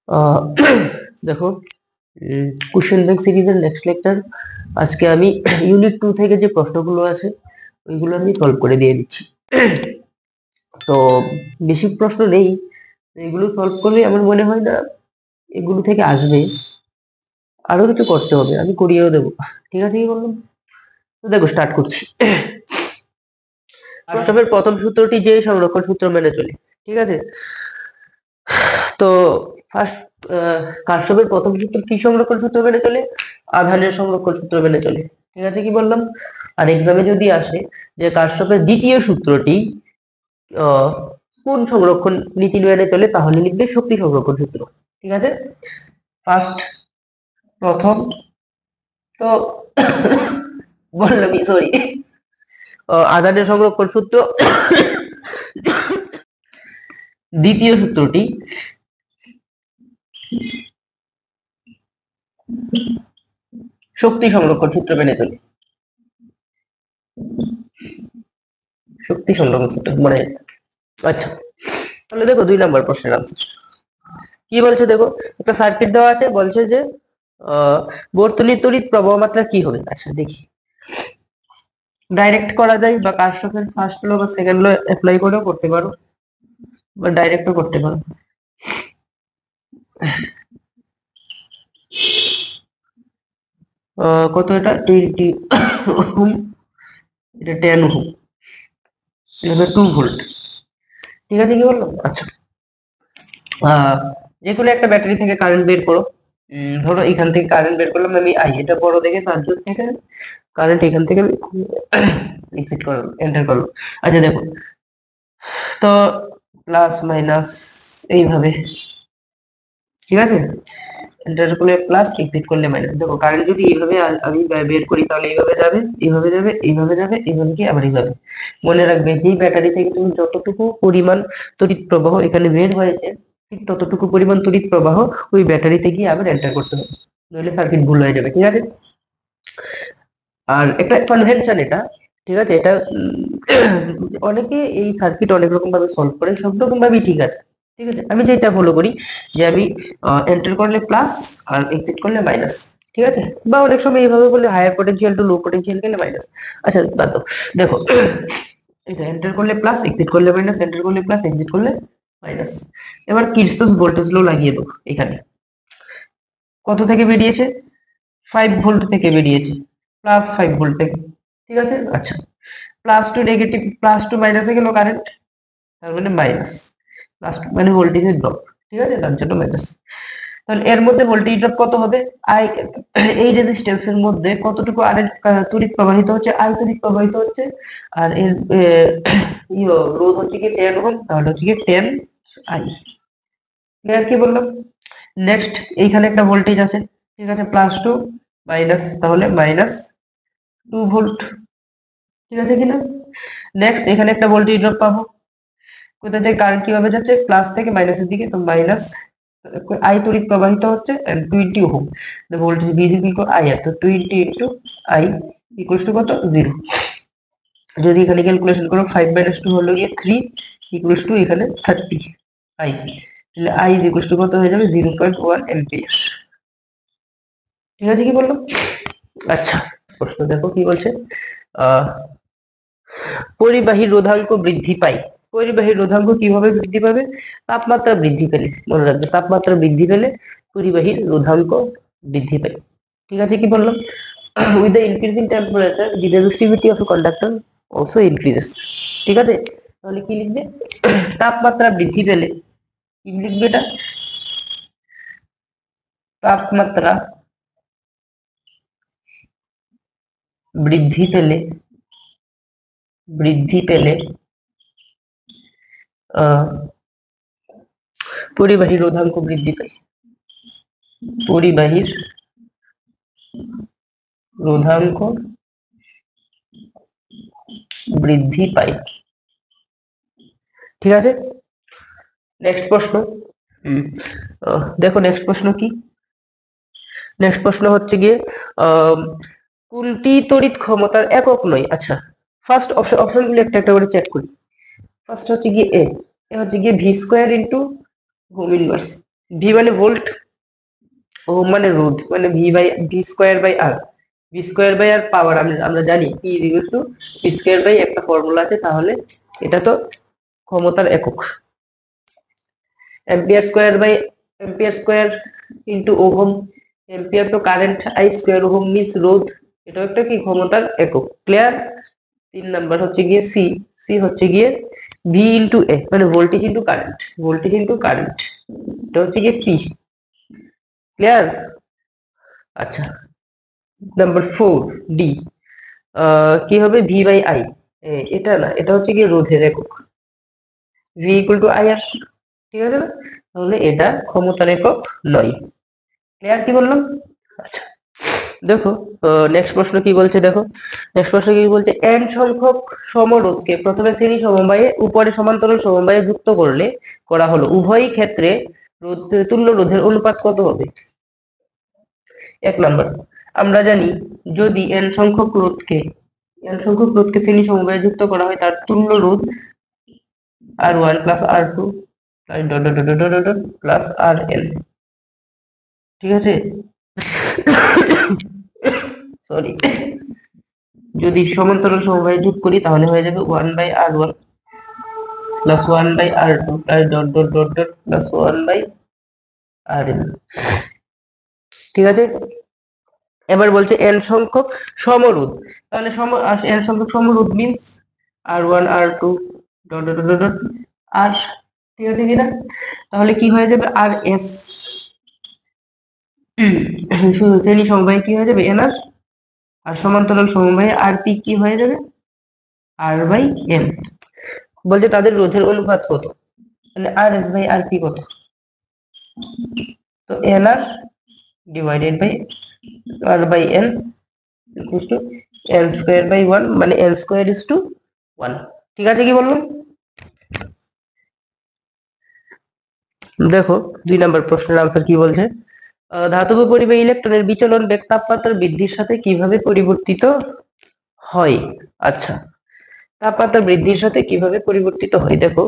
আহ, দেখো, question bank সিরিজের next lecture. আজকে আমি ইউনিট 2 থেকে যে প্রশ্নগুলো আছে ওইগুলো আমি সলভ করে দিয়ে দিচ্ছি। তো বেশি প্রশ্ন নেই, এগুলো সলভ করলে আমার মনে হয় না এগুলো থেকে আসবে, আরো কিছু করতে হবে, আমি করিয়েও দেবো। ঠিক আছে, কি বললাম? তো দেখো, স্টার্ট করছি। কার্শফের প্রথম সূত্রটি যে সংরক্ষণ সূত্র মেনে চলে। ঠিক আছে, তো ফার্স্ট, কার্শফের প্রথম সূত্র কি সংরক্ষণ সূত্র মেনে চলে? আধানের সংরক্ষণ সূত্র মেনে চলে। ঠিক আছে, কি বললাম? আর এক্সামে যদি আসে যে কার্শফের দ্বিতীয় সূত্রটি আহ, কোন সংরক্ষণ নীতি মেনে চলে, তাহলে লিখবে শক্তি সংরক্ষণ সূত্র। ঠিক আছে, ফার্স্ট, প্রথম, তো বললামই, সরি, আধানের সংরক্ষণ সূত্র। দ্বিতীয় সূত্রটি শক্তি সংরক্ষণ সূত্র মেনে চলে। শক্তি সংরক্ষণ সূত্র মানে, আচ্ছা, তাহলে দেখো 2 নম্বর প্রশ্নের আনসার কি বলছে। দেখো, একটা সার্কিট দেওয়া আছে, বলছে যে বর্তনীর তড়িৎ প্রবাহ মাত্রা কি হবে। আচ্ছা দেখি, ডাইরেক্ট করা যায় বা কার্শফের ফার্স্ট ল বা সেকেন্ড ল অ্যাপ্লাই করেও করতে পারো, বা ডাইরেক্টও করতে পারো। কত এটা? 20 ওহম, এটা 10 ওহম, এটা 2 ভোল্ট। ঠিক আছে, কি বললাম? আচ্ছা, আহ যে কোনো একটা ব্যাটারি থেকে কারেন্ট বের করো। ধরো এখান থেকে কারেন্ট বের করলাম আমি আই, এটা বড় দেখে, তার জন্য থেকে কারেন্ট এখান থেকে এক্সিট করলাম, এন্টার করলাম। আচ্ছা দেখো, তো প্লাস মাইনাস এইভাবে, ঠিক আছে, এন্টার করলে প্লাস, এক্সিট করলে মাইনাস। দেখো, কারেন্ট যদি এইভাবে আমি বের করি তাহলে এইভাবে যাবে, এইভাবে যাবে, এইভাবে যাবে, এইভাবে কি আবার এইভাবে। মনে রাখবে, যেই ব্যাটারি থেকে তুমি যতটুকু পরিমাণ তড়িৎ প্রবাহ এখানে বের হয়েছে, ঠিক ততটুকু পরিমাণ তড়িৎ প্রবাহ ওই ব্যাটারিতে গিয়ে আবার এন্টার করতে হবে, নইলে সার্কিট ভুল হয়ে যাবে। ঠিক আছে, আর একটা কনভেনশন এটা। ঠিক আছে, এটা অনেকে এই সার্কিট অনেক রকম ভাবে সলভ করে, সব রকম ভাবেই ঠিক আছে। ঠিক আছে, আমি যেটা ফলো করি যে আমি এন্টার করলে প্লাস আর এক্সিট করলে মাইনাস। ঠিক আছে, বা অনেক সময় এইভাবে বলে higher potential to low potential গেলে মাইনাস। আচ্ছা বাদ দাও। দেখো, এটা এন্টার করলে প্লাস, এক্সিট করলে মাইনাস, এন্টার করলে প্লাস, এক্সিট করলে মাইনাস। এবার কিরচফ ভোল্টেজ ল লাগিয়ে দেবো এখানে। কত থেকে বেরিয়েছে? 5 ভোল্ট থেকে বেরিয়েছে, +5 ভোল্ট থেকে। ঠিক আছে, আচ্ছা, plus two negative, plus two মাইনাসে গেল কারেন্ট, তার মানে মাইনাস। প্লাস টু মানে ভোল্টেজের ড্রপ। ঠিক আছে, তার জন্য মাইনাস। তাহলে এর মধ্যে ভোল্টেজ ড্রপ কত হবে? আই, এই রেজিস্ট্যান্সের মধ্যে কতটুকু তড়িৎ প্রবাহিত হচ্ছে? আই তড়িৎ প্রবাহিত হচ্ছে। আর এর রোধ হচ্ছে কি 10 ওহম, তাহলে হচ্ছে কি 10 আই। ক্লিয়ার, কি বললাম? নেক্সট, এইখানে একটা ভোল্টেজ আছে, ঠিক আছে, প্লাস টু মাইনাস, তাহলে -2 ভোল্ট। ঠিক আছে কিনা? নেক্সট, এখানে একটা ভোল্টেজ ড্রপ পাবো। কোথা থেকে? কারেন্ট কিভাবে যাচ্ছে? প্লাস থেকে মাইনাসের দিকে, তো মাইনাস আই তড়িৎ প্রবাহিত হচ্ছে, 20 ohm. the voltage v is equal to I আর, তো 20 into I equals to কত? 0। যদি এখানে ক্যালকুলেশন করো, 5 minus 2 হলো গিয়ে 3 equals to এখানে 30 I, তাহলে I is equals to কত হয়ে যাবে? 0.1 অ্যাম্পিয়ার। ঠিক আছে, কি বললাম? আচ্ছা, প্রশ্ন দেখো কি বলছে। আহ পরিবাহী রোধাঙ্ক বৃদ্ধি পায়। পরিবাহী রোধাঙ্ক কিভাবে বৃদ্ধি পাবে? তাপমাত্রা বৃদ্ধি পেলে। মনে রাখবে, তাপমাত্রা বৃদ্ধি পেলে পরিবাহীর রোধাঙ্ক বৃদ্ধি পায়। ঠিক আছে, কি বললাম? With the increasing temperature the resistivity of a conductor also increases. ঠিক আছে, তাহলে কি লিখবে? তাপমাত্রা বৃদ্ধি পেলে কি লিখবে এটা? তাপমাত্রা বৃদ্ধি পেলে, বৃদ্ধি পেলে আহ পরিবাহী রোধাঙ্ক বৃদ্ধি পায়। পরিবাহীর রোধাঙ্ক বৃদ্ধি পায়। ঠিক আছে, নেক্সট প্রশ্ন। হুম, দেখো নেক্সট প্রশ্ন কি। নেক্সট প্রশ্ন হচ্ছে গিয়ে আহ কোনটি তড়িৎ ক্ষমতার একক নয়। আচ্ছা, ফার্স্ট অপশনগুলো একটা একটা করে চেক করি। ফার্স্ট হচ্ছে গিয়ে এ হচ্ছে গিয়ে V square into ohm inverse. V মানে ভোল্ট, ওহম মানে রোধ, মানে V square by R. V square by R power আমরা জানি P equal to V square by একটা ফর্মুলা আছে, তাহলে এটা তো ক্ষমতার একক। Ampere square into ohm, ampere তো current, I square, ohm means রোধ, এটা একটা কি ক্ষমতার একক। ক্লিয়ার? 3 নাম্বার হচ্ছে গিয়ে সি। সি হচ্ছে গিয়ে ভি ইন্টু এ, মানে voltage into current, voltage into current, এটা হচ্ছে গিয়ে পি। ক্লিয়ার? আচ্ছা, নাম্বার 4 ডি, কি হবে ভি বাই আই, এটা না, এটা হচ্ছে গিয়ে রোধের একক, ভি ইকুয়াল টু আই আর। ঠিক আছে না? তাহলে এটা ক্ষমতার একক নয়। ক্লিয়ার কি বললাম? আচ্ছা, দেখো নেক্সট প্রশ্ন কি বলছে, দেখো নেক্সট প্রশ্ন কি বলছে, n সংখ্যক সমরোধকে প্রথমে শ্রেণী সমবায়ে উপরে সমান্তরাল সমবায়ে যুক্ত করা হলো, উভয় ক্ষেত্রে তুল্য রোধের অনুপাত কত হবে? 1 নাম্বার, আমরা জানি যদি n সংখ্যক রোধকে শ্রেণী সমবায়ে যুক্ত করা হয়, তার তুল্য রোধ R1 plus R2 plus dot dot dot dot dot plus RN। ঠিক আছে? সরি, যদি সমান্তরাল সমবায়ে যোগ করি তাহলে হয়ে যাবে 1 by R1 plus 1 by R2 plus dot dot dot dot plus 1 by RN। ঠিক আছে? এবার বলছে n সংখ্যক সমরোধ, তাহলে n সংখ্যক সমরোধ means R1 R2 dot dot dot dot R। ঠিক আছে কিনা? তাহলে কি হয়ে যাবে RS, শ্রেণী সমবায়ে কি হয়ে যাবে NR, আর সমান্তরাল সমবায়ে RP কি হয়ে যাবে R বাই N। বলছে তাদের রোধের অনুপাত কত, মানে RS বাই RP কত, তো NR divided by R by N equals to N square by 1, মানে N স্কয়ার ইজ টু 1। ঠিক আছে কি বললাম? দেখো 2 নম্বর প্রশ্নের আনসার কি বলছে, ধাতব পরিবাহী ইলেকট্রনের বিচলন বেগ তাপমাত্রা বৃদ্ধির সাথে কিভাবে পরিবর্তিত হয়? আচ্ছা, তাপমাত্রা বৃদ্ধির সাথে কিভাবে পরিবর্তিত হয়, দেখো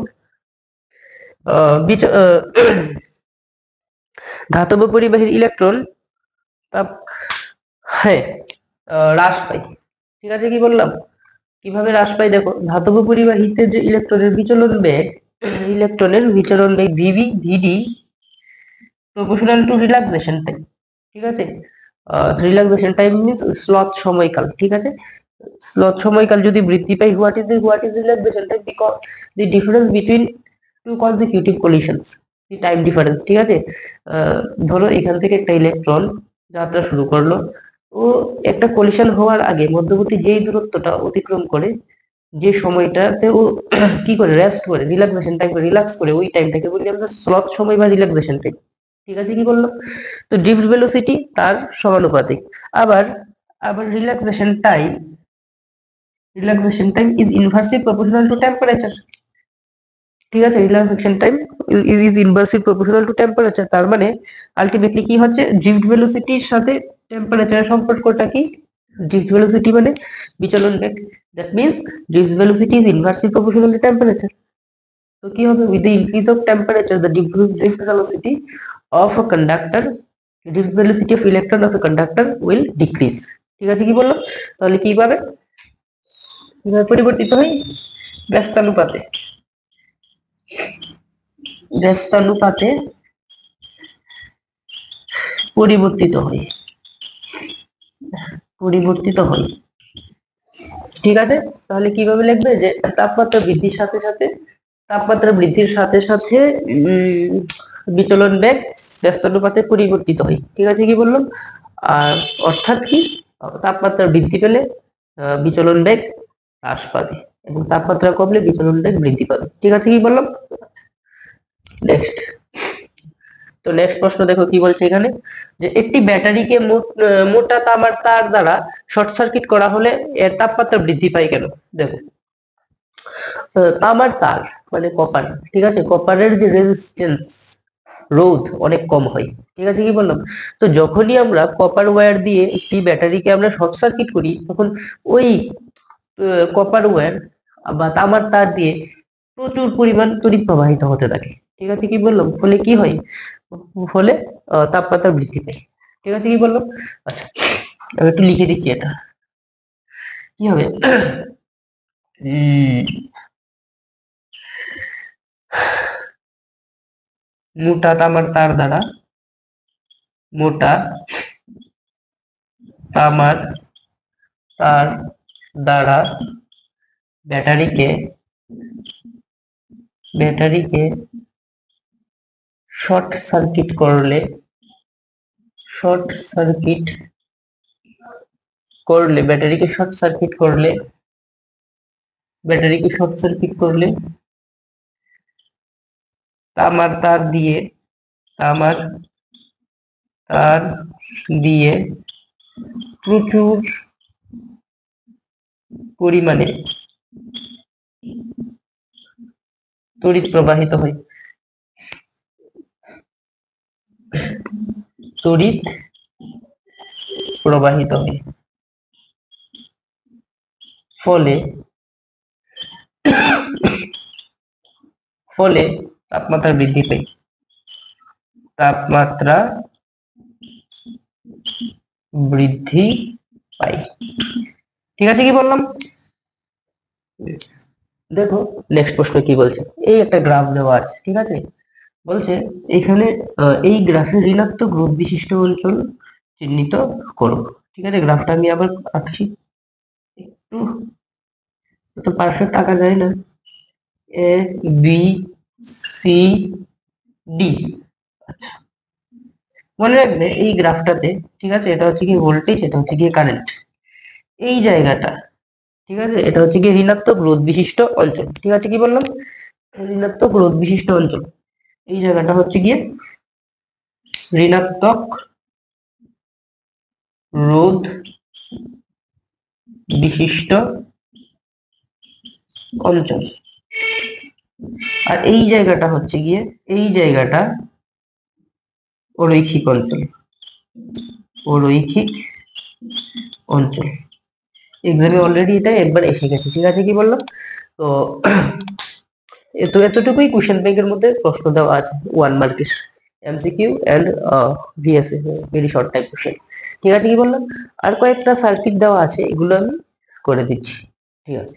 ধাতব পরিবাহীর ইলেকট্রন তাপ, হ্যাঁ, হ্রাস পায়। ঠিক আছে কি বললাম? কিভাবে হ্রাস পায়, দেখো ধাতব পরিবাহীতে যে ইলেকট্রনের বিচলন বেগ ভিডি প্রপোর্শনাল টু রিল্যাক্সেশন টাইম। ঠিক আছে? রিল্যাক্সেশন টাইম মিন্স স্লথ সময়কাল। ঠিক আছে? স্লথ সময়কাল যদি বৃদ্ধি পায়, what is relaxation time? Because the difference between two consecutive collisions, the time difference. ঠিক আছে? ধরো এখান থেকে একটা ইলেকট্রন যাত্রা শুরু করলো, ও একটা কলিশন হওয়ার আগে মধ্যবর্তী যেই দূরত্বটা অতিক্রম করে, যে সময়টাতে ও কি করে রেস্ট করে, রিল্যাক্সেশন টাইম করে, রিল্যাক্স করে, ওই টাইমটাকে বলি আমরা স্লথ সময় বা রিল্যাক্সেশন টাইম। ঠিক আছে কি বললাম? তো ড্রিফট ভেলোসিটি তার সমানুপাতিক। আবার আবার relaxation time is inversely proportional to temperature. ঠিক আছে? Relaxation time is inversely proportional to temperature, তার মানে আলটিমেটলি কি হচ্ছে, ড্রিফট ভেলোসিটির সাথে টেম্পারেচারের সম্পর্কটা কি? ড্রিফট ভেলোসিটি মানে বিচলন বেগ, that means drift velocity is inversely proportional to temperature. তো কি হবে, with the increase of temperature the drift velocity of a conductor, drift velocity of electron of a conductor will decrease. ঠিক আছে কি বললাম? তাহলে কিভাবে পরিবর্তিত হয়? ব্যস্তানুপাতে, ব্যস্তানুপাতে পরিবর্তিত হয়, পরিবর্তিত হয়। ঠিক আছে? তাহলে কিভাবে লিখবে, যে তাপমাত্রা বৃদ্ধির সাথে সাথে বিচলন বেগ ব্যস্তানুপাতে পরিবর্তিত হয়। ঠিক আছে কি বললাম? আর অর্থাৎ কি, তাপমাত্রা বৃদ্ধি পেলে বিচলন বেগ হ্রাস পাবে, এবং তাপমাত্রা কমলে বিচলন বেগ বৃদ্ধি পাবে। ঠিক আছে কি বললাম? নেক্সট, তো নেক্সট প্রশ্ন দেখো কি বলছে এখানে, যে একটি ব্যাটারিকে মোটা তামার তার দ্বারা শর্ট সার্কিট করা হলে এর তাপমাত্রা বৃদ্ধি পায় কেন? দেখো তামার তার মানে কপার। ঠিক আছে? কপারের যে রেজিস্ট্যান্স, রোধ অনেক কম হয়। ঠিক আছে কি বললাম? তো যখনই আমরা কপার ওয়্যার দিয়ে একটি ব্যাটারিকে আমরা শর্ট সার্কিট করি, তখন ওই কপার ওয়্যার বা তামার তার দিয়ে প্রচুর পরিমাণ তড়িৎ প্রবাহিত হতে থাকে। ঠিক আছে কি বললাম? ফলে কি হয়, ফলে তাপমাত্রা বৃদ্ধি পায়। ঠিক আছে, কি বললাম? আচ্ছা, আমি একটু লিখে দিচ্ছি এটা কি হবে। মোটা তামার তার দ্বারা, মোটা তামার তার দ্বারা ব্যাটারিকে ব্যাটারিকে শর্ট সার্কিট করলে শর্ট সার্কিট করলে ব্যাটারিকে শর্ট সার্কিট করলে ব্যাটারিকে শর্ট সার্কিট করলে তামার তার দিয়ে তামার তার দিয়ে প্রচুর পরিমাণে তড়িৎ প্রবাহিত হয়। তড়িৎ প্রবাহিত হয়, ফলে ফলে তাপমাত্রা বৃদ্ধি পায়। তাপমাত্রা বৃদ্ধি পায়। ঠিক আছে, কি বললাম? দেখো নেক্সট প্রশ্ন কি বলছে। এই একটা গ্রাফ দেওয়া আছে, ঠিক আছে, বলছে এখানে এই গ্রাফের ঋণাত্মক রোধ বিশিষ্ট অঞ্চল চিহ্নিত করো। ঠিক আছে, গ্রাফটা আমি আবার আঁকছি, একটু তো পারফেক্ট আঁকা যায় না। A B C D. আচ্ছা, মনে রাখবে এই গ্রাফটাতে, ঠিক আছে, এটা হচ্ছে কি ভোল্টেজ, এটা হচ্ছে কি কারেন্ট। এই জায়গাটা, ঠিক আছে, এটা হচ্ছে কি ঋণাত্মক রোধ বিশিষ্ট অঞ্চল। ঠিক আছে, কি বললাম? ঋণাত্মক রোধ বিশিষ্ট অঞ্চল। এই জায়গাটা হচ্ছে গিয়ে ঋণাত্মক রোধ বিশিষ্ট অঞ্চল। আর এই জায়গাটা হচ্ছে গিয়ে, এই জায়গাটা অরৈখিক অঞ্চল। অরৈখিক অঞ্চল। এক্সামে অলরেডি এটা একবার এসে গেছে। ঠিক আছে, কি বললাম? তো এতটুকুই কোশ্চেন ব্যাংকের মধ্যে প্রশ্ন দেওয়া আছে, 1 মার্কের MCQ and VSA, very short type question. ঠিক আছে, কি বললাম? আর কয়েকটা সার্কিট দেওয়া আছে, এগুলো আমি করে দিচ্ছি। ঠিক আছে।